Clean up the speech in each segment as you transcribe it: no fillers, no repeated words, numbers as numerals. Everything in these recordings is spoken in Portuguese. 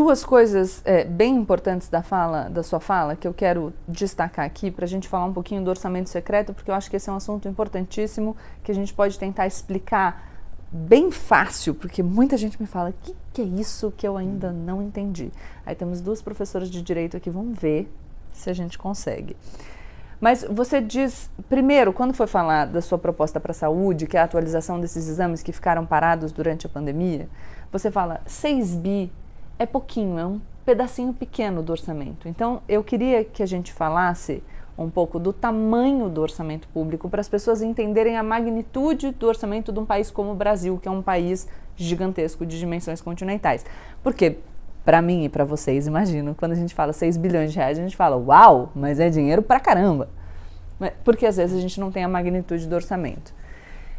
duas coisas bem importantes da sua fala que eu quero destacar aqui para a gente falar um pouquinho do orçamento secreto, porque eu acho que esse é um assunto importantíssimo que a gente pode tentar explicar bem fácil, porque muita gente me fala, o que é isso que eu ainda não entendi? Aí temos duas professoras de direito aqui, vamos ver se a gente consegue. Mas você diz, primeiro, quando foi falar da sua proposta para a saúde, que é a atualização desses exames que ficaram parados durante a pandemia, você fala 6 bi é pouquinho, é um pedacinho pequeno do orçamento. Então, eu queria que a gente falasse um pouco do tamanho do orçamento público para as pessoas entenderem a magnitude do orçamento de um país como o Brasil, que é um país gigantesco de dimensões continentais. Porque, para mim e para vocês, imagino, quando a gente fala 6 bilhões de reais, a gente fala, uau, mas é dinheiro pra caramba. Porque às vezes a gente não tem a magnitude do orçamento.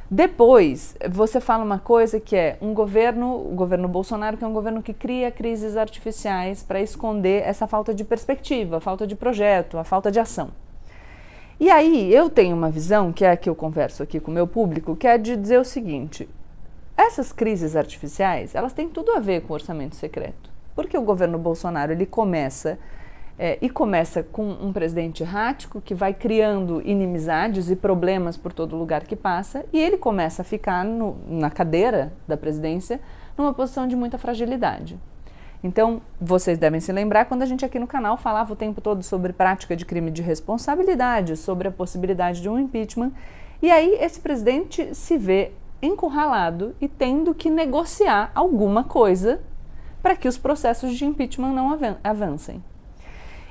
Depois, você fala uma coisa que é o governo Bolsonaro, que é um governo que cria crises artificiais para esconder essa falta de perspectiva, a falta de projeto, a falta de ação. E aí, eu tenho uma visão, que é a que eu converso aqui com o meu público, que é de dizer o seguinte, essas crises artificiais, elas têm tudo a ver com o orçamento secreto. Porque o governo Bolsonaro, ele começa com um presidente errático que vai criando inimizades e problemas por todo lugar que passa, e ele começa a ficar na cadeira da presidência numa posição de muita fragilidade. Então, vocês devem se lembrar quando a gente aqui no canal falava o tempo todo sobre prática de crime de responsabilidade, sobre a possibilidade de um impeachment, e aí esse presidente se vê encurralado e tendo que negociar alguma coisa para que os processos de impeachment não avancem.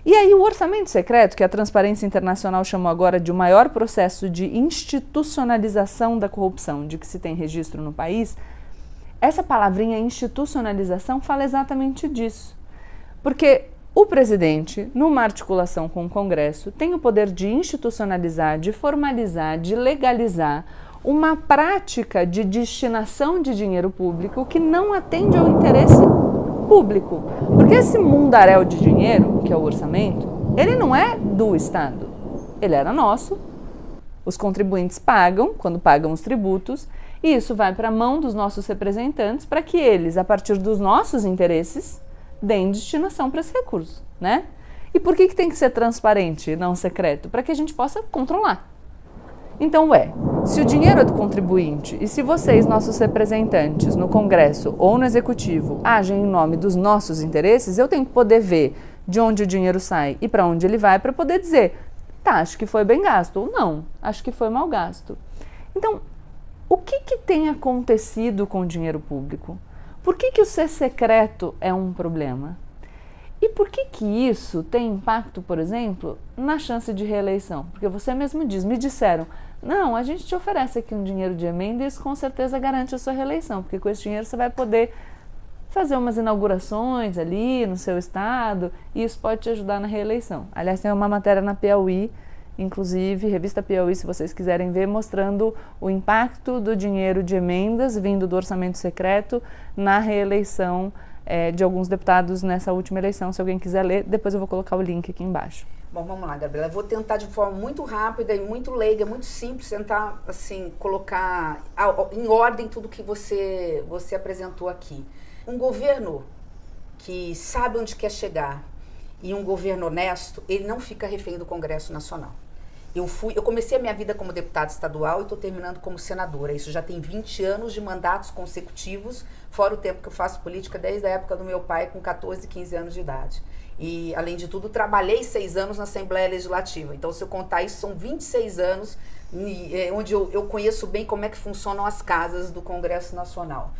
E aí o orçamento secreto, que a Transparência Internacional chamou agora de o maior processo de institucionalização da corrupção de que se tem registro no país, essa palavrinha institucionalização fala exatamente disso. Porque o presidente, numa articulação com o Congresso, tem o poder de institucionalizar, de formalizar, de legalizar uma prática de destinação de dinheiro público que não atende ao interesse público. Porque esse mundaréu de dinheiro, que é o orçamento, ele não é do Estado. Ele era nosso, os contribuintes pagam, quando pagam os tributos, e isso vai para a mão dos nossos representantes para que eles, a partir dos nossos interesses, deem destinação para esse recurso, né? E por que tem que ser transparente e não secreto? Para que a gente possa controlar. Então, se o dinheiro é do contribuinte e se vocês, nossos representantes, no Congresso ou no Executivo, agem em nome dos nossos interesses, eu tenho que poder ver de onde o dinheiro sai e para onde ele vai para poder dizer, tá, acho que foi bem gasto, ou não, acho que foi mal gasto. Então, o que tem acontecido com o dinheiro público? Por que o ser secreto é um problema? E por que isso tem impacto, por exemplo, na chance de reeleição? Porque você mesmo diz, me disseram, não, a gente te oferece aqui um dinheiro de emenda e isso com certeza garante a sua reeleição, porque com esse dinheiro você vai poder fazer umas inaugurações ali no seu estado e isso pode te ajudar na reeleição. Aliás, tem uma matéria na Piauí, inclusive, revista Piauí, se vocês quiserem ver, mostrando o impacto do dinheiro de emendas vindo do orçamento secreto na reeleição de alguns deputados nessa última eleição. Se alguém quiser ler, depois eu vou colocar o link aqui embaixo. Bom, vamos lá, Gabriela. Eu vou tentar de forma muito rápida e muito leiga, muito simples, tentar, assim, colocar em ordem tudo que você apresentou aqui. Um governo que sabe onde quer chegar e um governo honesto, ele não fica refém do Congresso Nacional. Eu comecei a minha vida como deputada estadual e estou terminando como senadora. Isso já tem 20 anos de mandatos consecutivos, fora o tempo que eu faço política desde a época do meu pai, com 14, 15 anos de idade. E, além de tudo, trabalhei 6 anos na Assembleia Legislativa. Então, se eu contar isso, são 26 anos onde eu conheço bem como é que funcionam as casas do Congresso Nacional.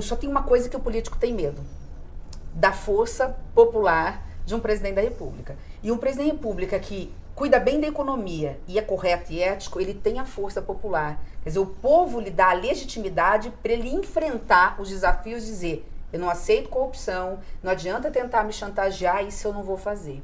Só tem uma coisa que o político tem medo: da força popular de um presidente da República. E um presidente da República que cuida bem da economia e é correto e ético, ele tem a força popular. Quer dizer, o povo lhe dá a legitimidade para ele enfrentar os desafios e dizer, eu não aceito corrupção, não adianta tentar me chantagear, isso eu não vou fazer.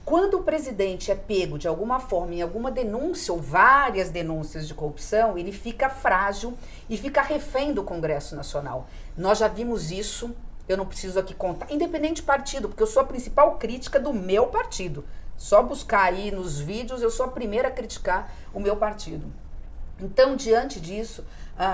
Quando o presidente é pego de alguma forma em alguma denúncia ou várias denúncias de corrupção, ele fica frágil e fica refém do Congresso Nacional. Nós já vimos isso, eu não preciso aqui contar, independente de partido, porque eu sou a principal crítica do meu partido. Só buscar aí nos vídeos, eu sou a primeira a criticar o meu partido. Então, diante disso,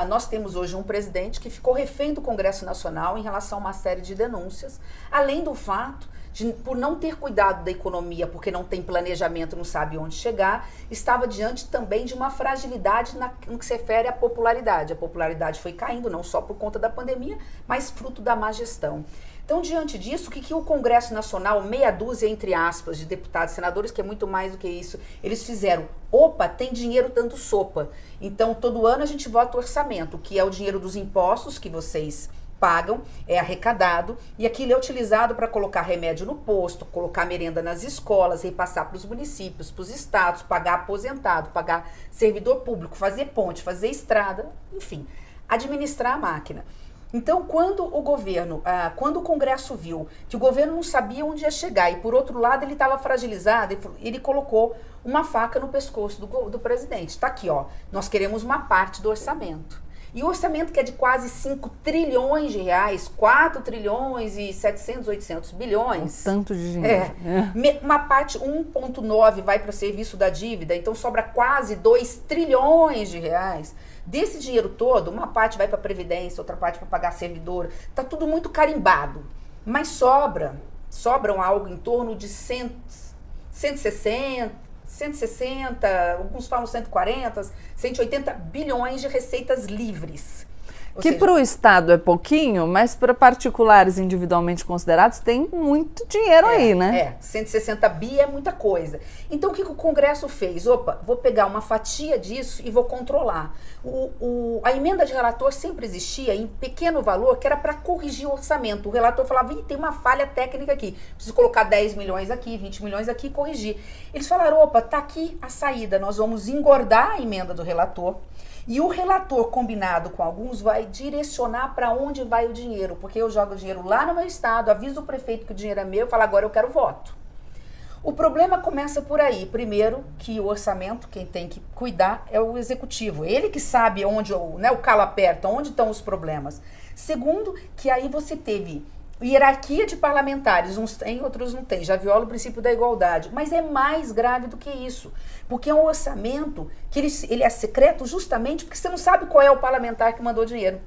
nós temos hoje um presidente que ficou refém do Congresso Nacional em relação a uma série de denúncias, além do fato de, por não ter cuidado da economia, porque não tem planejamento, não sabe onde chegar, estava diante também de uma fragilidade no que se refere à popularidade. A popularidade foi caindo, não só por conta da pandemia, mas fruto da má gestão. Então, diante disso, o que o Congresso Nacional, meia dúzia, entre aspas, de deputados e senadores, que é muito mais do que isso, eles fizeram, opa, tem dinheiro dando sopa. Então, todo ano a gente vota o orçamento, que é o dinheiro dos impostos que vocês pagam, é arrecadado, e aquilo é utilizado para colocar remédio no posto, colocar merenda nas escolas, repassar para os municípios, para os estados, pagar aposentado, pagar servidor público, fazer ponte, fazer estrada, enfim, administrar a máquina. Então, quando o Congresso viu que o governo não sabia onde ia chegar e, por outro lado, ele estava fragilizado, ele colocou uma faca no pescoço do presidente. Está aqui, ó, nós queremos uma parte do orçamento. E o orçamento que é de quase 5 trilhões de reais, 4 trilhões e 700, 800 bilhões. Um tanto de dinheiro. Uma parte, 1,9 vai para o serviço da dívida, então sobra quase 2 trilhões de reais. Desse dinheiro todo, uma parte vai para a Previdência, outra parte para pagar servidor. Está tudo muito carimbado. Mas sobram algo em torno de 160, alguns falam 140, 180 bilhões de receitas livres. Que para o Estado é pouquinho, mas para particulares individualmente considerados tem muito dinheiro aí, né? 160 bi é muita coisa. Então o que o Congresso fez? Opa, vou pegar uma fatia disso e vou controlar. A emenda de relator sempre existia em pequeno valor, que era para corrigir o orçamento. O relator falava, tem uma falha técnica aqui, preciso colocar 10 milhões aqui, 20 milhões aqui e corrigir. Eles falaram, opa, tá aqui a saída, nós vamos engordar a emenda do relator. E o relator, combinado com alguns, vai direcionar para onde vai o dinheiro, porque eu jogo o dinheiro lá no meu estado, aviso o prefeito que o dinheiro é meu, falo agora eu quero voto. O problema começa por aí. Primeiro, que o orçamento, quem tem que cuidar é o executivo. Ele que sabe onde o calo aperta, onde estão os problemas. Segundo, que aí você teve hierarquia de parlamentares, uns têm, outros não têm, já viola o princípio da igualdade, mas é mais grave do que isso, porque é um orçamento que ele é secreto justamente porque você não sabe qual é o parlamentar que mandou dinheiro,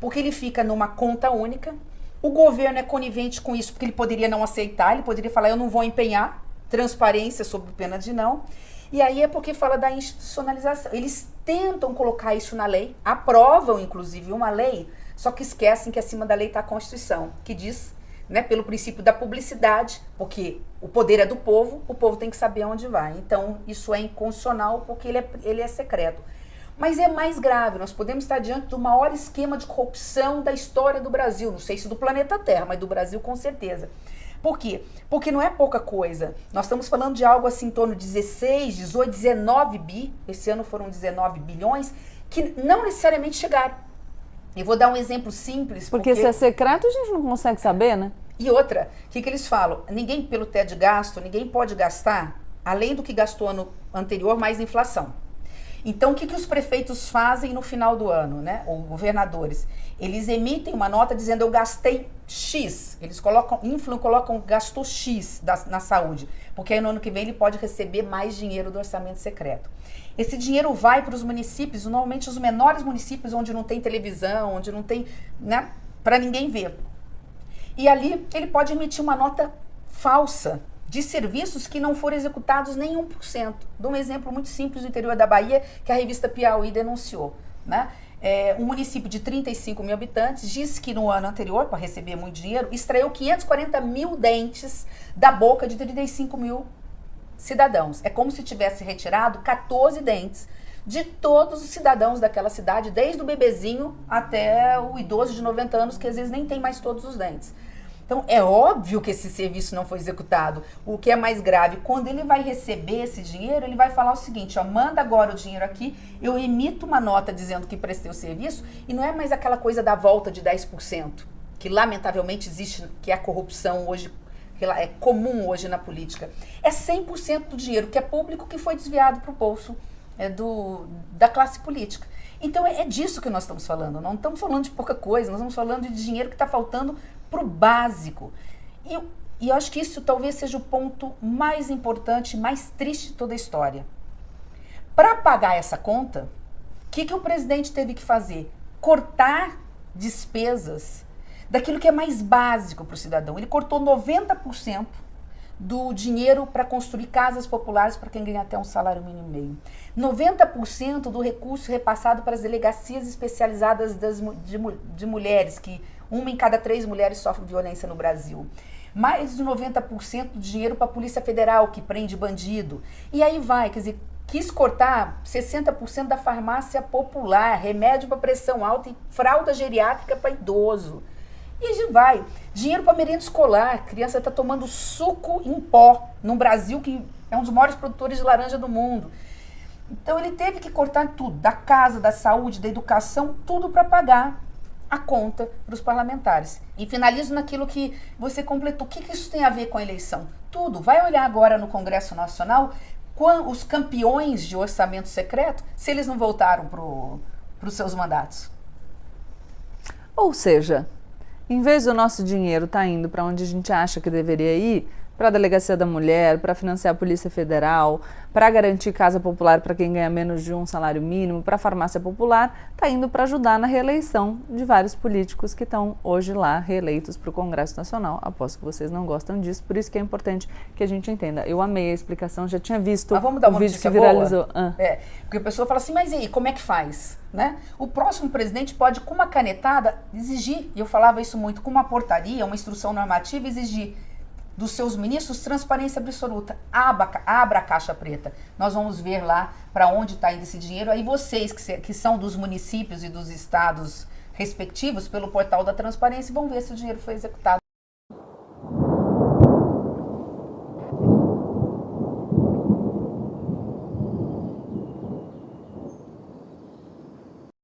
porque ele fica numa conta única, o governo é conivente com isso porque ele poderia não aceitar, ele poderia falar eu não vou empenhar, transparência sob pena de não, e aí é porque fala da institucionalização, eles tentam colocar isso na lei, aprovam inclusive uma lei, só que esquecem que acima da lei está a Constituição, que diz, pelo princípio da publicidade, porque o poder é do povo, o povo tem que saber onde vai. Então, isso é inconstitucional porque ele é secreto. Mas é mais grave, nós podemos estar diante do maior esquema de corrupção da história do Brasil, não sei se do planeta Terra, mas do Brasil com certeza. Por quê? Porque não é pouca coisa. Nós estamos falando de algo assim em torno de 16, 18, 19 bi, esse ano foram 19 bilhões, que não necessariamente chegaram. E vou dar um exemplo simples. Porque se é secreto, a gente não consegue saber, né? E outra, o que eles falam? Ninguém, pelo teto de gasto, ninguém pode gastar, além do que gastou ano anterior, mais inflação. Então, o que os prefeitos fazem no final do ano, ou governadores? Eles emitem uma nota dizendo, eu gastei X. Eles colocam gastou X na saúde. Porque aí no ano que vem ele pode receber mais dinheiro do orçamento secreto. Esse dinheiro vai para os municípios, normalmente os menores municípios onde não tem televisão, onde não tem, para ninguém ver. E ali ele pode emitir uma nota falsa de serviços que não foram executados nem 1%. Dou um exemplo muito simples do interior da Bahia, que a revista Piauí denunciou. Um município de 35 mil habitantes diz que no ano anterior, para receber muito dinheiro, extraiu 540 mil dentes da boca de 35 mil cidadãos. É como se tivesse retirado 14 dentes de todos os cidadãos daquela cidade, desde o bebezinho até o idoso de 90 anos, que às vezes nem tem mais todos os dentes. Então, é óbvio que esse serviço não foi executado. O que é mais grave, quando ele vai receber esse dinheiro, ele vai falar o seguinte, manda agora o dinheiro aqui, eu emito uma nota dizendo que prestei o serviço, e não é mais aquela coisa da volta de 10%, que lamentavelmente existe, que é a corrupção hoje, é comum hoje na política. É 100% do dinheiro que é público que foi desviado para o bolso da classe política. Então é disso que nós estamos falando, não estamos falando de pouca coisa, nós estamos falando de dinheiro que está faltando para o básico. E eu acho que isso talvez seja o ponto mais importante, mais triste de toda a história. Para pagar essa conta, que o presidente teve que fazer? Cortar despesas daquilo que é mais básico para o cidadão. Ele cortou 90% do dinheiro para construir casas populares para quem ganha até um salário mínimo e meio. 90% do recurso repassado para as delegacias especializadas de mulheres, que 1 em cada 3 mulheres sofre violência no Brasil. Mais de 90% do dinheiro para a Polícia Federal, que prende bandido. E aí vai, quer dizer, quis cortar 60% da farmácia popular, remédio para pressão alta e fralda geriátrica para idoso. E a gente vai. Dinheiro para merenda escolar. A criança está tomando suco em pó no Brasil, que é um dos maiores produtores de laranja do mundo. Então ele teve que cortar tudo, da casa, da saúde, da educação, tudo para pagar a conta para os parlamentares. E finalizo naquilo que você completou. O que isso tem a ver com a eleição? Tudo. Vai olhar agora no Congresso Nacional os campeões de orçamento secreto, se eles não voltaram para os seus mandatos. Ou seja, em vez do nosso dinheiro estar indo para onde a gente acha que deveria ir, para a Delegacia da Mulher, para financiar a Polícia Federal, para garantir casa popular para quem ganha menos de um salário mínimo, para a farmácia popular, está indo para ajudar na reeleição de vários políticos que estão hoje lá reeleitos para o Congresso Nacional. Aposto que vocês não gostam disso, por isso que é importante que a gente entenda. Eu amei a explicação, já tinha visto o vídeo que viralizou. Porque a pessoa fala assim, mas e aí, como é que faz? Né? O próximo presidente pode, com uma canetada, exigir, e eu falava isso muito, com uma portaria, uma instrução normativa, exigir dos seus ministros transparência absoluta. Abra a caixa preta. Nós vamos ver lá para onde está indo esse dinheiro. Aí vocês que são dos municípios e dos estados respectivos, pelo portal da transparência, vão ver se o dinheiro foi executado.